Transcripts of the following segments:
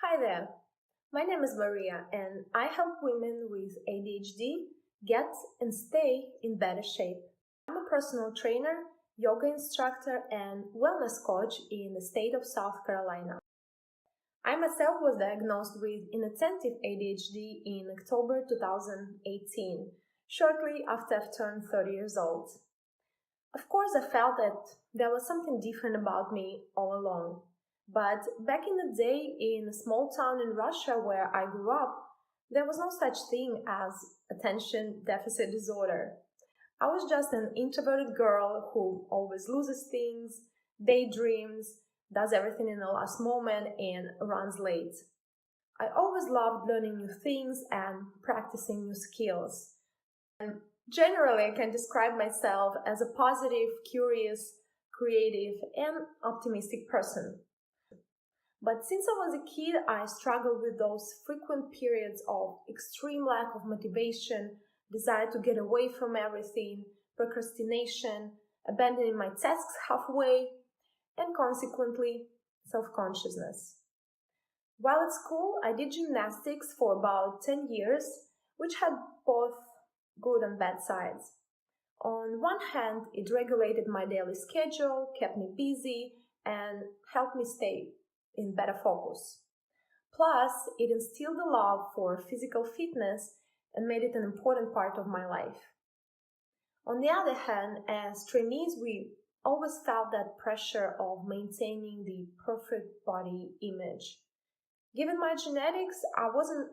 Hi there, my name is Maria and I help women with ADHD get and stay in better shape. I'm a personal trainer, yoga instructor, and wellness coach in the state of South Carolina. I myself was diagnosed with inattentive ADHD in October 2018, shortly after I've turned 30 years old. Of course, I felt that there was something different about me all along. But back in the day, in a small town in Russia where I grew up, there was no such thing as attention deficit disorder. I was just an introverted girl who always loses things, daydreams, does everything in the last moment, and runs late. I always loved learning new things and practicing new skills. And generally, I can describe myself as a positive, curious, creative, and optimistic person. But since I was a kid, I struggled with those frequent periods of extreme lack of motivation, desire to get away from everything, procrastination, abandoning my tasks halfway, and consequently, self-consciousness. While at school, I did gymnastics for about 10 years, which had both good and bad sides. On one hand, it regulated my daily schedule, kept me busy, and helped me stay in better focus. Plus, it instilled a love for physical fitness and made it an important part of my life. On the other hand, as trainees, we always felt that pressure of maintaining the perfect body image. Given my genetics, I wasn't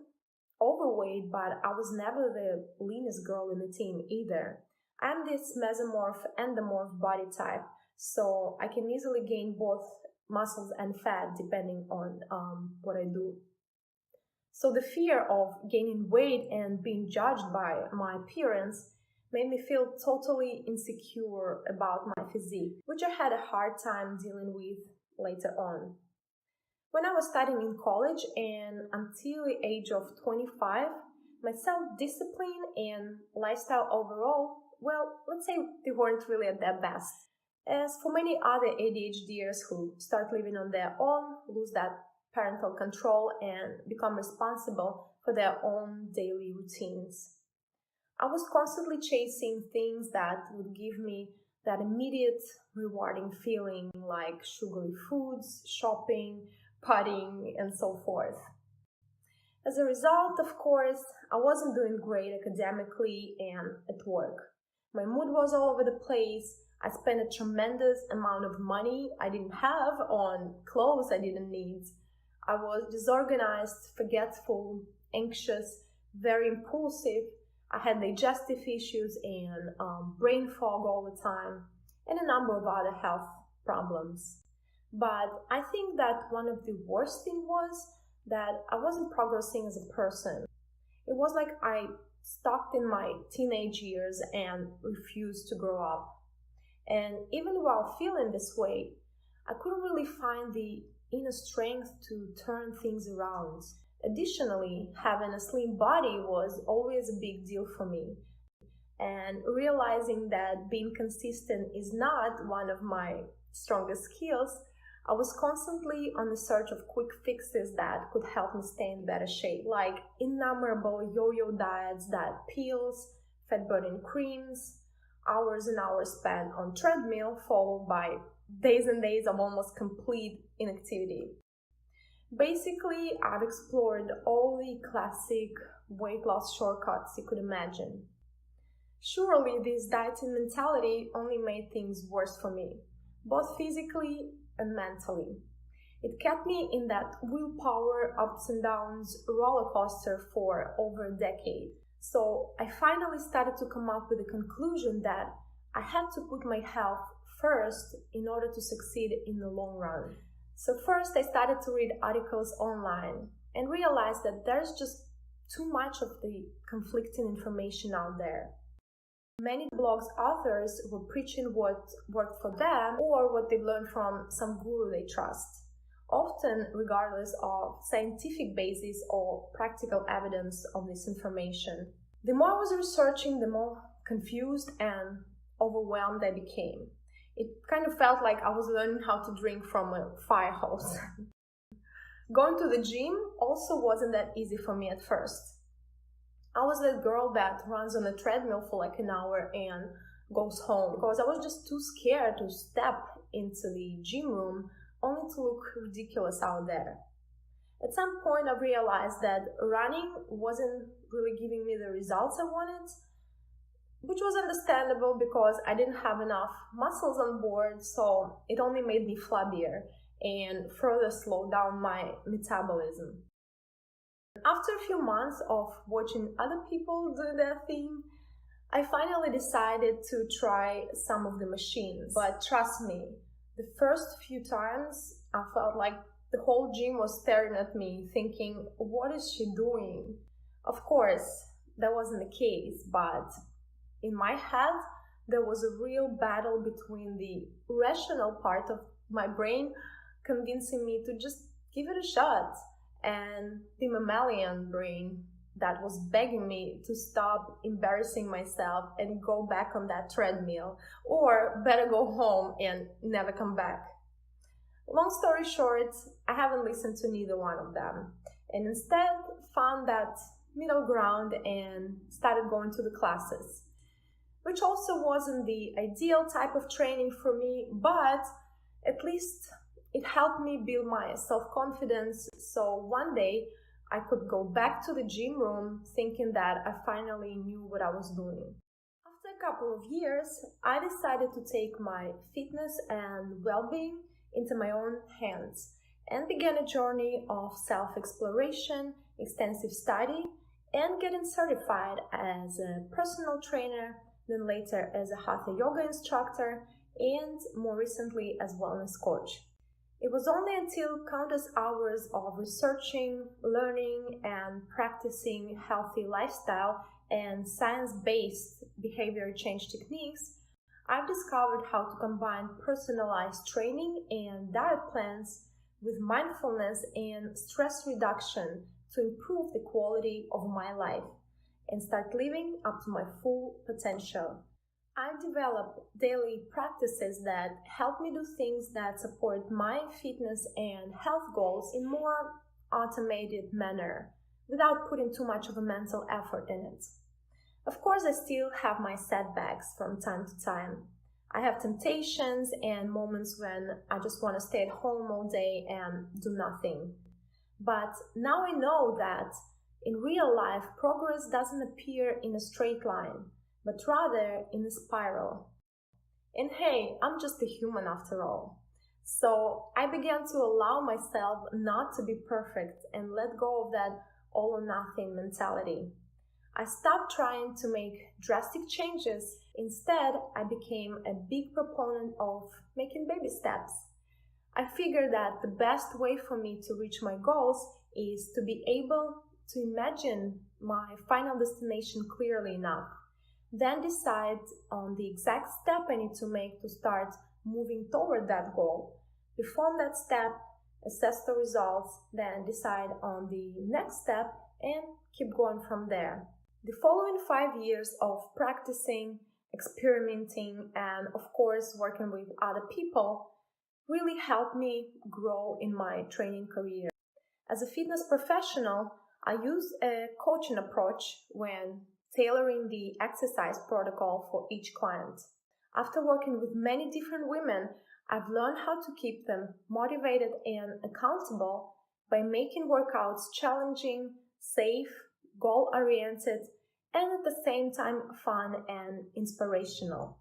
overweight, but I was never the leanest girl in the team either. I'm this mesomorph endomorph body type, so I can easily gain both muscles and fat depending on what I do. So the fear of gaining weight and being judged by my appearance made me feel totally insecure about my physique, which I had a hard time dealing with later on. When I was studying in college and until the age of 25, my self-discipline and lifestyle overall, well, let's say they weren't really at their best. As for many other ADHDers who start living on their own, lose that parental control, and become responsible for their own daily routines. I was constantly chasing things that would give me that immediate rewarding feeling, like sugary foods, shopping, partying, and so forth. As a result, of course, I wasn't doing great academically and at work. My mood was all over the place. I spent a tremendous amount of money I didn't have on clothes I didn't need. I was disorganized, forgetful, anxious, very impulsive. I had digestive issues and brain fog all the time, and a number of other health problems. But I think that one of the worst things was that I wasn't progressing as a person. It was like I stuck in my teenage years and refused to grow up. And even while feeling this way, I couldn't really find the inner strength to turn things around. Additionally, having a slim body was always a big deal for me. And realizing that being consistent is not one of my strongest skills, I was constantly on the search of quick fixes that could help me stay in better shape, like innumerable yo-yo diets, diet pills, fat-burning creams, hours and hours spent on treadmill, followed by days and days of almost complete inactivity. Basically, I've explored all the classic weight loss shortcuts you could imagine. Surely, this dieting mentality only made things worse for me, both physically and mentally. It kept me in that willpower, ups and downs roller coaster for over a decade. So I finally started to come up with the conclusion that I had to put my health first in order to succeed in the long run. So first I started to read articles online and realized that there's just too much of the conflicting information out there. Many blogs authors were preaching what worked for them or what they learned from some guru they trust, often regardless of scientific basis or practical evidence of this information. The more I was researching, the more confused and overwhelmed I became. It kind of felt like I was learning how to drink from a fire hose. Going to the gym also wasn't that easy for me at first. I was that girl that runs on a treadmill for like an hour and goes home because I was just too scared to step into the gym room only to look ridiculous out there. At some point, I realized that running wasn't really giving me the results I wanted, which was understandable because I didn't have enough muscles on board, so it only made me flabbier and further slowed down my metabolism. After a few months of watching other people do their thing, I finally decided to try some of the machines. But trust me, the first few times I felt like the whole gym was staring at me, thinking, what is she doing? Of course, that wasn't the case, but in my head, there was a real battle between the rational part of my brain convincing me to just give it a shot, and the mammalian brain that was begging me to stop embarrassing myself and go back on that treadmill, or better go home and never come back. Long story short, I haven't listened to neither one of them, and instead found that middle ground and started going to the classes, which also wasn't the ideal type of training for me, but at least it helped me build my self-confidence, so one day I could go back to the gym room thinking that I finally knew what I was doing. After a couple of years, I decided to take my fitness and well-being into my own hands and began a journey of self-exploration, extensive study, and getting certified as a personal trainer, then later as a hatha yoga instructor, and more recently as wellness coach. It was only until countless hours of researching, learning, and practicing healthy lifestyle and science-based behavior change techniques I've discovered how to combine personalized training and diet plans with mindfulness and stress reduction to improve the quality of my life and start living up to my full potential. I've developed daily practices that help me do things that support my fitness and health goals in more automated manner without putting too much of a mental effort in it. Of course, I still have my setbacks from time to time. I have temptations and moments when I just want to stay at home all day and do nothing. But now I know that in real life, progress doesn't appear in a straight line, but rather in a spiral. And hey, I'm just a human after all. So I began to allow myself not to be perfect and let go of that all or nothing mentality. I stopped trying to make drastic changes. Instead, I became a big proponent of making baby steps. I figured that the best way for me to reach my goals is to be able to imagine my final destination clearly enough, then decide on the exact step I need to make to start moving toward that goal, perform that step, assess the results, then decide on the next step and keep going from there. The following 5 years of practicing, experimenting, and of course working with other people really helped me grow in my training career. As a fitness professional, I use a coaching approach when tailoring the exercise protocol for each client. After working with many different women, I've learned how to keep them motivated and accountable by making workouts challenging, safe, goal-oriented, and at the same time fun and inspirational.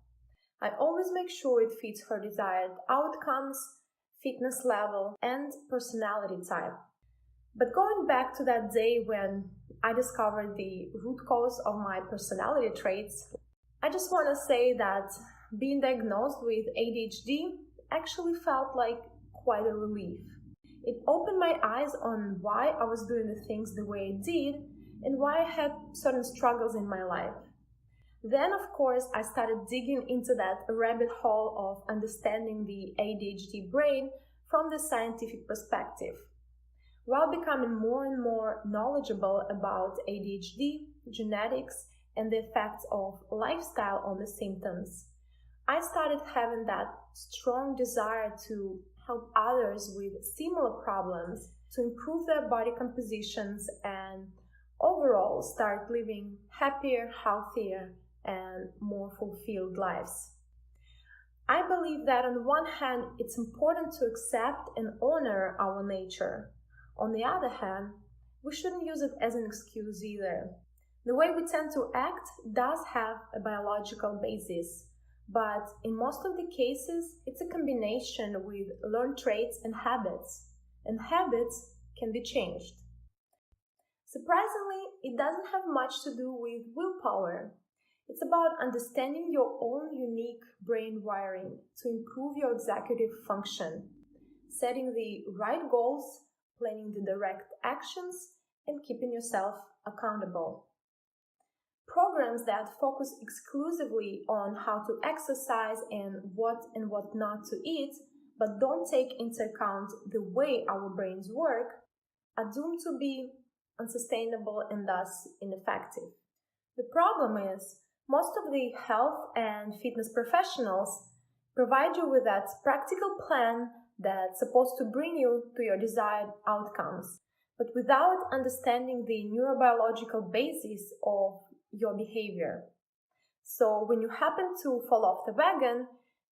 I always make sure it fits her desired outcomes, fitness level, and personality type. But going back to that day when I discovered the root cause of my personality traits, I just want to say that being diagnosed with ADHD actually felt like quite a relief. It opened my eyes on why I was doing the things the way I did and why I had certain struggles in my life. Then, of course, I started digging into that rabbit hole of understanding the ADHD brain from the scientific perspective. While becoming more and more knowledgeable about ADHD, genetics, and the effects of lifestyle on the symptoms, I started having that strong desire to help others with similar problems to improve their body compositions and overall start living happier, healthier, and more fulfilled lives. I believe that on one hand, it's important to accept and honor our nature. On the other hand, we shouldn't use it as an excuse either. The way we tend to act does have a biological basis, but in most of the cases, it's a combination with learned traits and habits can be changed. Surprisingly, it doesn't have much to do with willpower. It's about understanding your own unique brain wiring to improve your executive function, setting the right goals, planning the direct actions, and keeping yourself accountable. Programs that focus exclusively on how to exercise and what not to eat, but don't take into account the way our brains work, are doomed to be unsustainable and thus ineffective. The problem is, most of the health and fitness professionals provide you with that practical plan that's supposed to bring you to your desired outcomes, but without understanding the neurobiological basis of your behavior. So when you happen to fall off the wagon,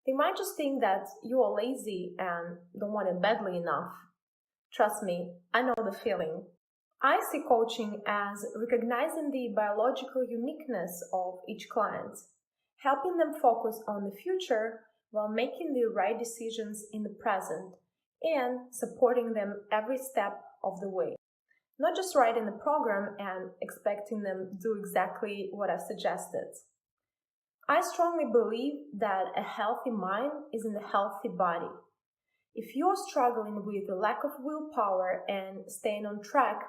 they might just think that you are lazy and don't want it badly enough. Trust me, I know the feeling. I see coaching as recognizing the biological uniqueness of each client, helping them focus on the future while making the right decisions in the present, and supporting them every step of the way. Not just writing the program and expecting them to do exactly what I've suggested. I strongly believe that a healthy mind is in a healthy body. If you're struggling with a lack of willpower and staying on track,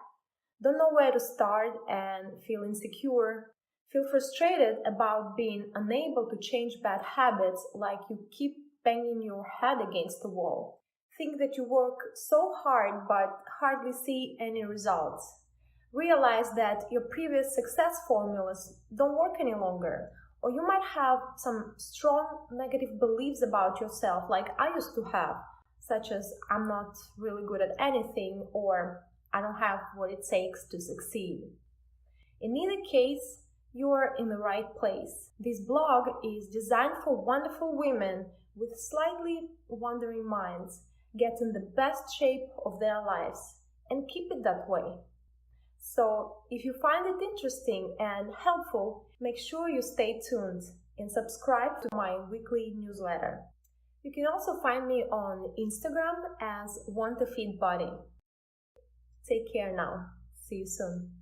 don't know where to start and feel insecure, feel frustrated about being unable to change bad habits like you keep banging your head against the wall, think that you work so hard but hardly see any results, realize that your previous success formulas don't work any longer, or you might have some strong negative beliefs about yourself like I used to have, such as I'm not really good at anything or I don't have what it takes to succeed. In either case, you are in the right place. This blog is designed for wonderful women with slightly wandering minds, getting the best shape of their lives, and keep it that way. So, if you find it interesting and helpful, make sure you stay tuned and subscribe to my weekly newsletter. You can also find me on Instagram as Want a Fit Body. Take care now. See you soon.